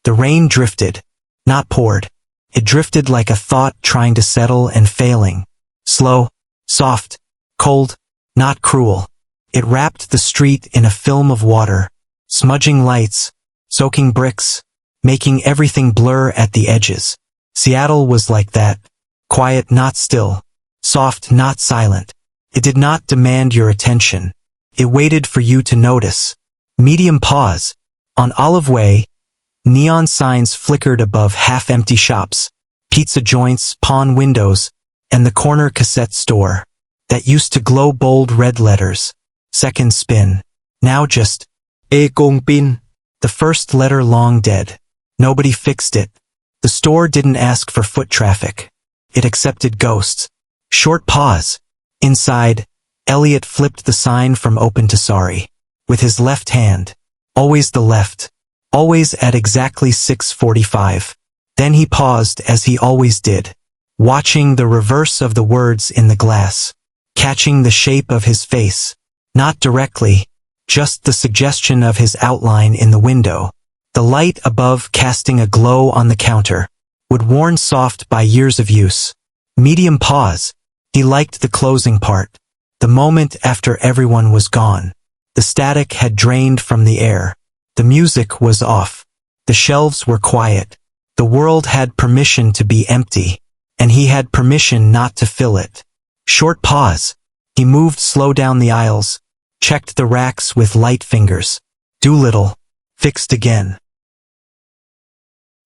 The rain drifted, not poured. It drifted like a thought trying to settle and failing. Slow, soft, cold, not cruel. It wrapped the street in a film of water, smudging lights, soaking bricks, making everything blur at the edges. Seattle was like that. Quiet, not still. Soft, not silent. It did not demand your attention. It waited for you to notice. Medium pause. On Olive Way, neon signs flickered above half-empty shops, pizza joints, pawn windows, and the corner cassette store that used to glow bold red letters. Second spin. Now just E Kong Pin. The first letter long dead. Nobody fixed it. The store didn't ask for foot traffic. It accepted ghosts. Short pause. Inside, Elliot flipped the sign from open to sorry. With his left hand. Always the left. Always at exactly 6:45. Then he paused as he always did. Watching the reverse of the words in the glass. Catching the shape of his face. Not directly. Just the suggestion of his outline in the window. The light above casting a glow on the counter. Would worn soft by years of use. Medium pause. He liked the closing part. The moment after everyone was gone. The static had drained from the air. The music was off. The shelves were quiet. The world had permission to be empty. And he had permission not to fill it. Short pause. He moved slow down the aisles. Checked the racks with light fingers. Doolittle. Fixed again.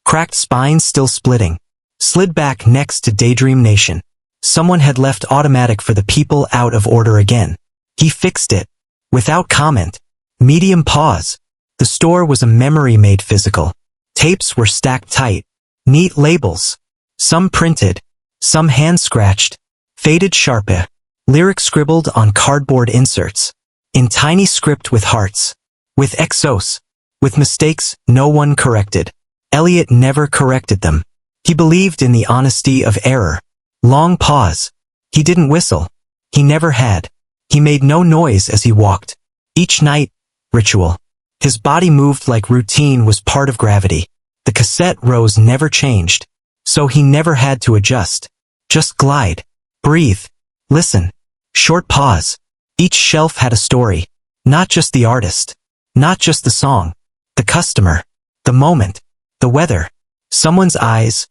Cracked spine still splitting. Slid back next to Daydream Nation. Someone had left automatic for the people out of order again. He fixed it. Without comment. Medium pause. The store was a memory made physical. Tapes were stacked tight. Neat labels. Some printed. Some hand-scratched. Faded Sharpie. Lyrics scribbled on cardboard inserts. In tiny script with hearts. With exos. With mistakes no one corrected. Elliot never corrected them. He believed in the honesty of error. Long pause. He didn't whistle. He never had. He made no noise as he walked. Each night, ritual. His body moved like routine was part of gravity. The cassette rows never changed. So he never had to adjust. Just glide. Breathe. Listen. Short pause. Each shelf had a story. Not just the artist. Not just the song. The customer. The moment. The weather. Someone's eyes.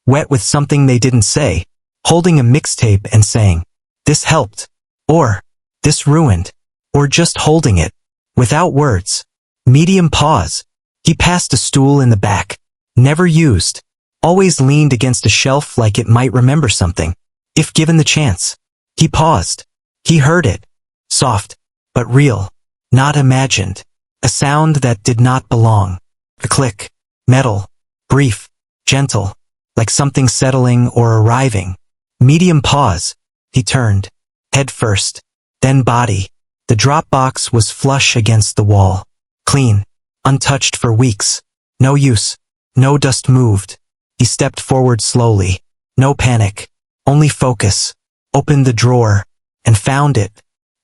Wet with something they didn't say. Holding a mixtape and saying, "This helped." Or, "This ruined." Or just holding it. Without words. Medium pause. He passed a stool in the back. Never used. Always leaned against a shelf like it might remember something. If given the chance. He paused. He heard it. Soft. But real. Not imagined. A sound that did not belong. A click. Metal. Brief. Gentle. Like something settling or arriving. Medium pause. He turned. Head first. Then body. The drop box was flush against the wall. Clean. Untouched for weeks. No use. No dust moved. He stepped forward slowly. No panic. Only focus. Opened the drawer. And found it.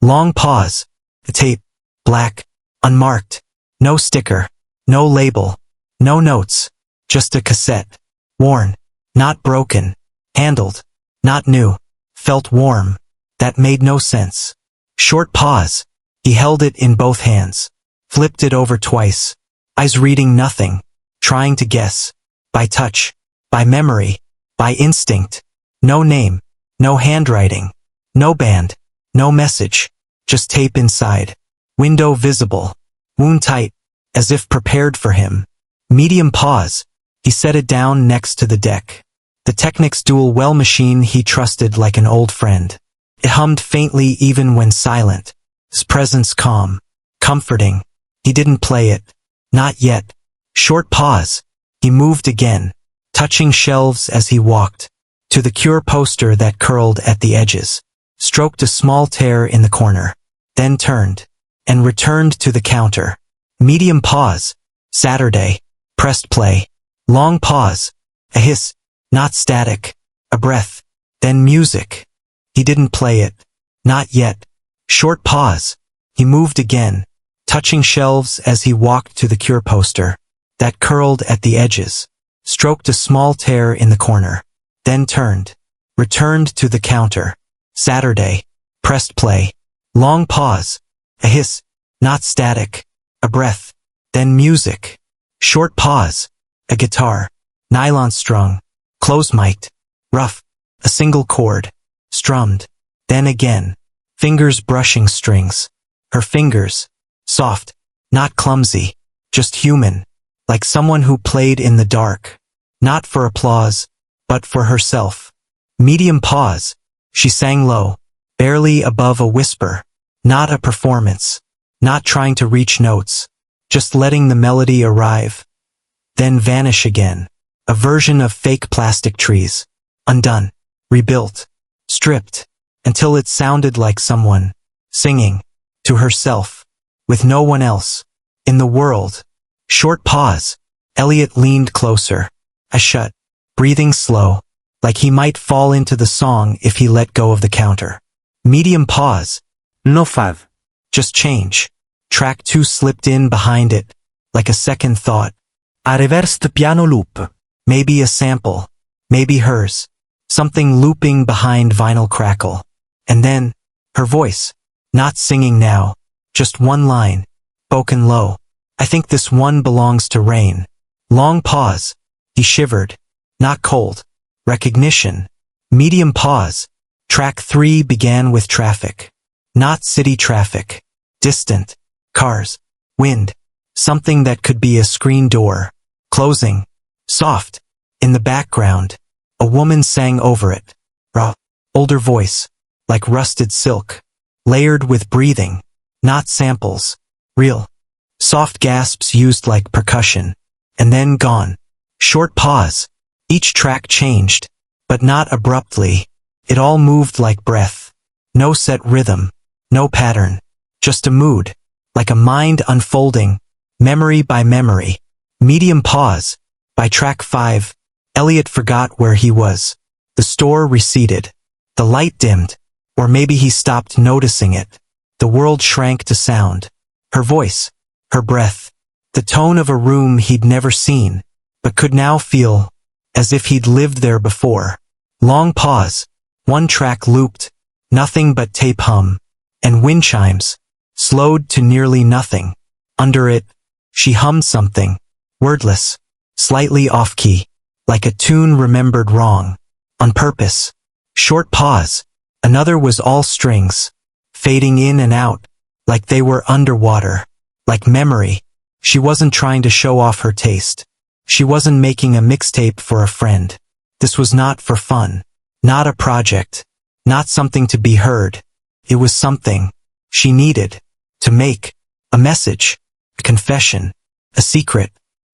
Long pause. The tape. Black. Unmarked. No sticker. No label. No notes. Just a cassette. Worn. Not broken. Handled. Not new. Felt warm. That made no sense. Short pause. He held it in both hands. Flipped it over twice. Eyes reading nothing. Trying to guess. By touch. By memory. By instinct. No name. No handwriting. No band. No message. Just tape inside. Window visible. Wound tight. As if prepared for him. Medium pause. He set it down next to the deck. The Technics dual well machine he trusted like an old friend. It hummed faintly even when silent. His presence calm. Comforting. He didn't play it. Not yet. Short pause. He moved again. Touching shelves as he walked. To the Cure poster that curled at the edges. Stroked a small tear in the corner. Then turned. And returned to the counter. Medium pause. Saturday. Pressed play. Long pause. A hiss. Not static. A breath. Then music. He didn't play it. Not yet. Short pause. He moved again. Touching shelves as he walked to the Cure poster. that curled at the edges, stroked a small tear in the corner, then returned to the counter. Saturday, pressed play. Long pause, a hiss, not static, a breath, then music. Short pause, a guitar, nylon strung, close-mic'd, rough, a single chord, strummed, then again, fingers brushing strings. Her fingers, soft, not clumsy, just human, like someone who played in the dark, not for applause, but for herself. Medium pause, she sang low, barely above a whisper, not a performance, not trying to reach notes, just letting the melody arrive, then vanish again, a version of fake plastic trees, undone, rebuilt, stripped, until it sounded like someone, singing, to herself, with no one else, in the world. Short pause, Elliot leaned closer, eyes shut, breathing slow, like he might fall into the song if he let go of the counter. Medium pause, no five, just change. Track 2 slipped in behind it, like a second thought. A reversed piano loop. Maybe a sample, maybe hers, something looping behind vinyl crackle. And then, her voice, not singing now, just one line, spoken low. I think this one belongs to Rain. Long pause, he shivered, not cold. Recognition. Medium pause, track 3 began with traffic. Not city traffic. Distant. Cars. Wind. Something that could be a screen door. Closing. Soft. In the background. A woman sang over it. Raw. Older voice. Like rusted silk. Layered with breathing. Not samples. Real. Soft gasps used like percussion. And then gone. Short pause. Each track changed. But not abruptly. It all moved like breath. No set rhythm. No pattern. Just a mood. Like a mind unfolding. Memory by memory. Medium pause. By track 5, Elliot forgot where he was. The store receded. The light dimmed. Or maybe he stopped noticing it. The world shrank to sound. Her voice. Her breath. The tone of a room he'd never seen, but could now feel, as if he'd lived there before. Long pause. One track looped. Nothing but tape hum. And wind chimes. Slowed to nearly nothing. Under it, she hummed something. Wordless. Slightly off-key. Like a tune remembered wrong. On purpose. Short pause. Another was all strings. Fading in and out. Like they were underwater. Like memory. She wasn't trying to show off her taste. She wasn't making a mixtape for a friend. This was not for fun. Not a project. Not something to be heard. It was something she needed to make. A message. A confession. A secret.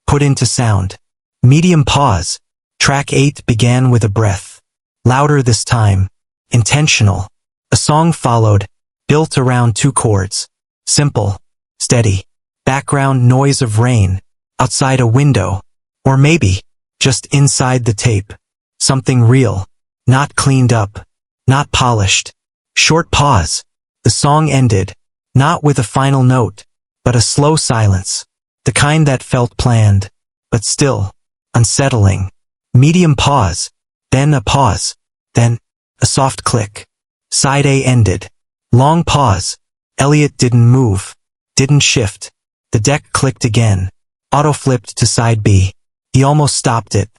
Put into sound. Medium pause. Track 8 began with a breath. Louder this time. Intentional. A song followed. Built around 2 chords. Simple. Steady. Background noise of rain. Outside a window. Or maybe, just inside the tape. Something real. Not cleaned up. Not polished. Short pause. The song ended. Not with a final note, but a slow silence. The kind that felt planned, but still, unsettling. Medium pause. Then a pause. Then, a soft click. Side A ended. Long pause. Elliot didn't move. Didn't shift. The deck clicked again. Auto flipped to side B. He almost stopped it.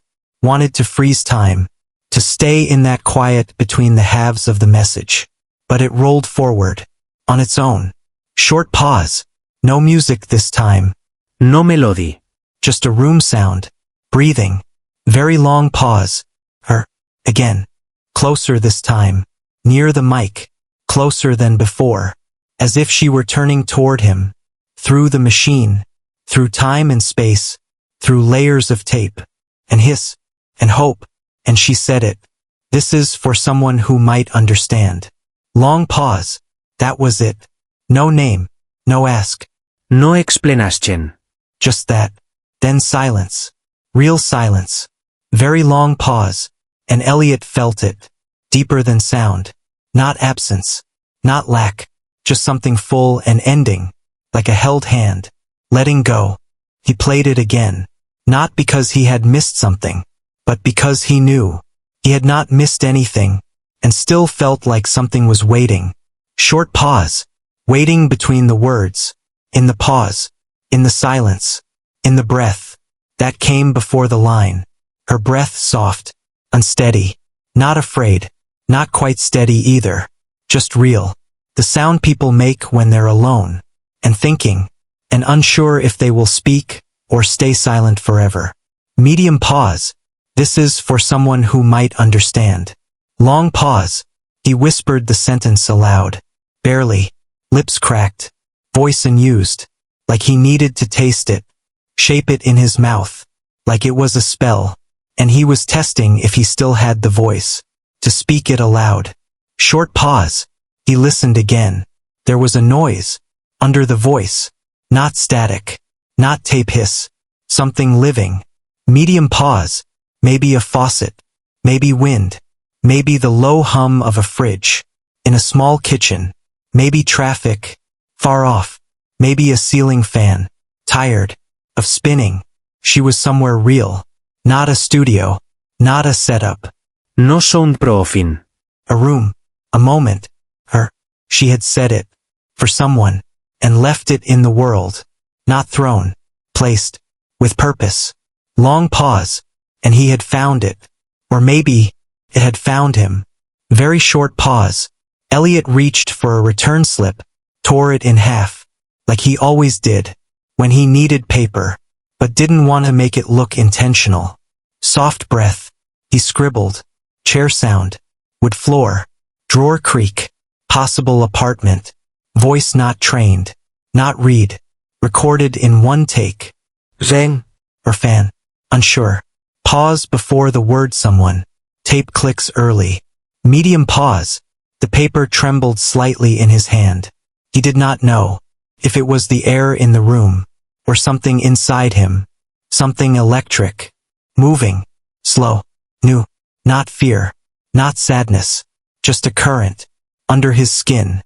Wanted to freeze time. To stay in that quiet between the halves of the message. But it rolled forward. On its own. Short pause. No music this time. No melody. Just a room sound. Breathing. Very long pause. Her. Again. Closer this time. Near the mic. Closer than before. As if she were turning toward him. Through the machine. Through time and space. Through layers of tape. And hiss. And hope. And she said it. This is for someone who might understand. Long pause. That was it. No name. No ask. No explanation. Just that. Then silence. Real silence. Very long pause. And Elliot felt it. Deeper than sound. Not absence. Not lack. Just something full and ending. Like a held hand. Letting go. He played it again. Not because he had missed something, but because he knew. He had not missed anything, and still felt like something was waiting. Short pause, waiting between the words, in the pause, in the silence, in the breath that came before the line. Her breath soft, unsteady, not afraid, not quite steady either, just real. The sound people make when they're alone, and thinking, and unsure if they will speak or stay silent forever. Medium pause. This is for someone who might understand. Long pause. He whispered the sentence aloud. Barely. Lips cracked. Voice unused. Like he needed to taste it. Shape it in his mouth. Like it was a spell. And he was testing if he still had the voice to speak it aloud. Short pause. He listened again. There was a noise. Under the voice. Not static. Not tape hiss. Something living. Medium pause. Maybe a faucet. Maybe wind. Maybe the low hum of a fridge. In a small kitchen. Maybe traffic. Far off. Maybe a ceiling fan. Tired. Of spinning. She was somewhere real. Not a studio. Not a setup. No sound profin. A room. A moment. Her. She had said it. For someone. And left it in the world. Not thrown. Placed. With purpose. Long pause. And he had found it. Or maybe, it had found him. Very short pause. Elliot reached for a return slip. Tore it in half. Like he always did. When he needed paper. But didn't want to make it look intentional. Soft breath. He scribbled. Chair sound. Wood floor. Drawer creak. Possible apartment. Voice not trained. Not read. Recorded in one take. Zeng. Or fan. Unsure. Pause before the word someone. Tape clicks early. Medium pause. The paper trembled slightly in his hand. He did not know if it was the air in the room or something inside him. Something electric. Moving. Slow. New. Not fear. Not sadness. Just a current. Under his skin.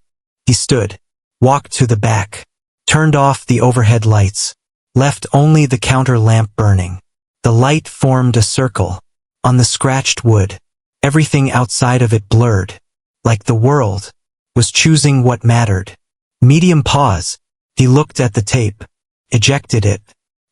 He stood. Walked to the back. Turned off the overhead lights. Left only the counter lamp burning. The light formed a circle. On the scratched wood. Everything outside of it blurred. Like the world was choosing what mattered. Medium pause. He looked at the tape. Ejected it.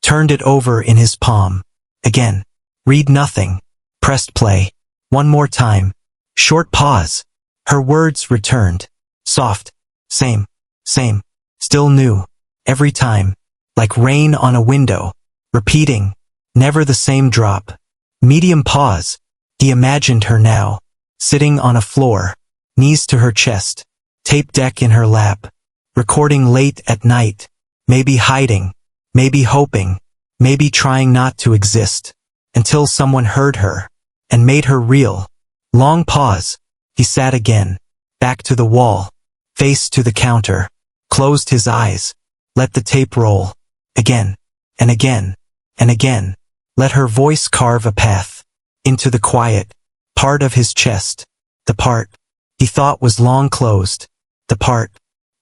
Turned it over in his palm. Again. Read nothing. Pressed play. One more time. Short pause. Her words returned. Soft. Same. Same. Still new. Every time. Like rain on a window. Repeating. Never the same drop. Medium pause. He imagined her now. Sitting on a floor. Knees to her chest. Tape deck in her lap. Recording late at night. Maybe hiding. Maybe hoping. Maybe trying not to exist. Until someone heard her. And made her real. Long pause. He sat again. Back to the wall. Face to the counter. Closed his eyes. Let the tape roll. Again. And again. And again. Let her voice carve a path. Into the quiet. Part of his chest. The part he thought was long closed. The part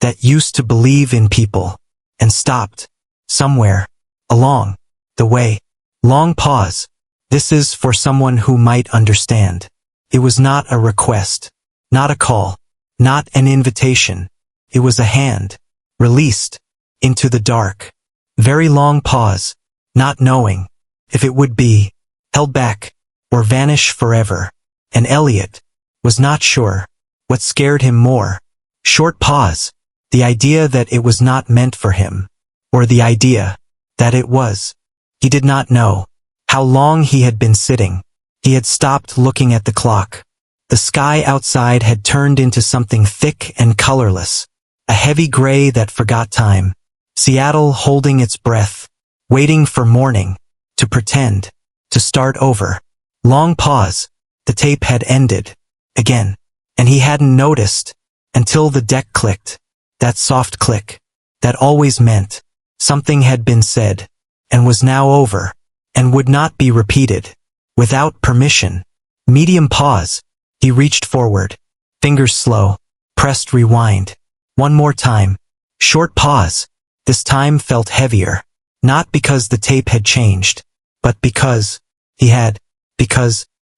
that used to believe in people. And stopped. Somewhere. Along the way. Long pause. This is for someone who might understand. It was not a request. Not a call. Not an invitation. It was a hand. Released. Into the dark. Very long pause. Not knowing if it would be held back or vanish forever. And Elliot was not sure what scared him more. Short pause. The idea that it was not meant for him. Or the idea that it was. He did not know how long he had been sitting. He had stopped looking at the clock. The sky outside had turned into something thick and colorless. A heavy gray that forgot time. Seattle holding its breath. Waiting for morning. To pretend. To start over. Long pause. The tape had ended. Again. And he hadn't noticed. Until the deck clicked. That soft click. That always meant. Something had been said. And was now over. And would not be repeated. Without permission. Medium pause. He reached forward. Fingers slow. Pressed rewind. One more time. Short pause. This time felt heavier. Not because the tape had changed. but because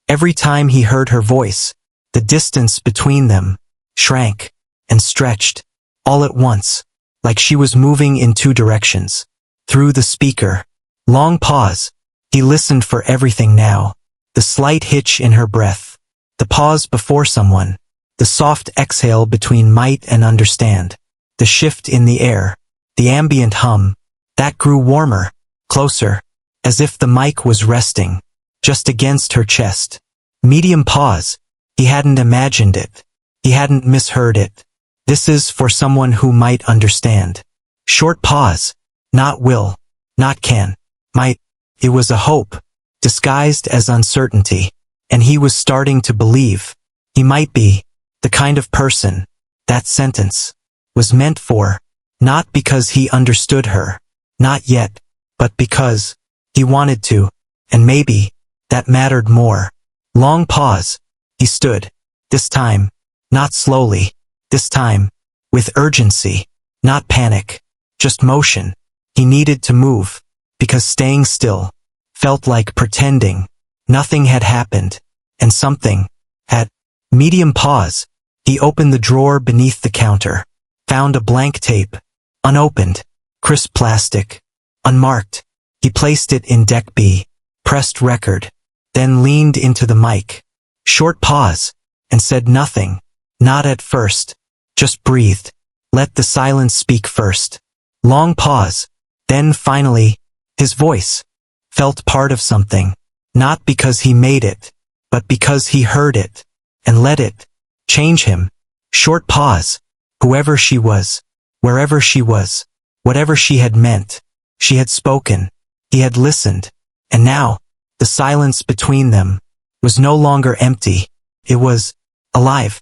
every time he heard her voice, the distance between them shrank and stretched all at once, like she was moving in two directions. Through the speaker. Long pause. He listened for everything now. The slight hitch in her breath. The pause before someone. The soft exhale between might and understand. The shift in the air. The ambient hum. That grew warmer, closer, as if the mic was resting just against her chest. Medium pause. He hadn't imagined it. He hadn't misheard it. This is for someone who might understand. Short pause. Not will. Not can. Might. It was a hope, disguised as uncertainty, and he was starting to believe he might be the kind of person that sentence was meant for, not because he understood her, not yet, but because he wanted to, and maybe that mattered more. Long pause. He stood. This time, not slowly. This time, with urgency, not panic, just motion. He needed to move, because staying still felt like pretending nothing had happened, and something had. Medium pause. He opened the drawer beneath the counter, found a blank tape, unopened, crisp plastic, unmarked. He placed it in deck B, pressed record, then leaned into the mic. Short pause, and said nothing, not at first, just breathed. Let the silence speak first. Long pause. Then finally, his voice felt part of something, not because he made it, but because he heard it, and let it change him. Short pause. Whoever she was, wherever she was, whatever she had meant, she had spoken, he had listened, and now, the silence between them was no longer empty, it was alive.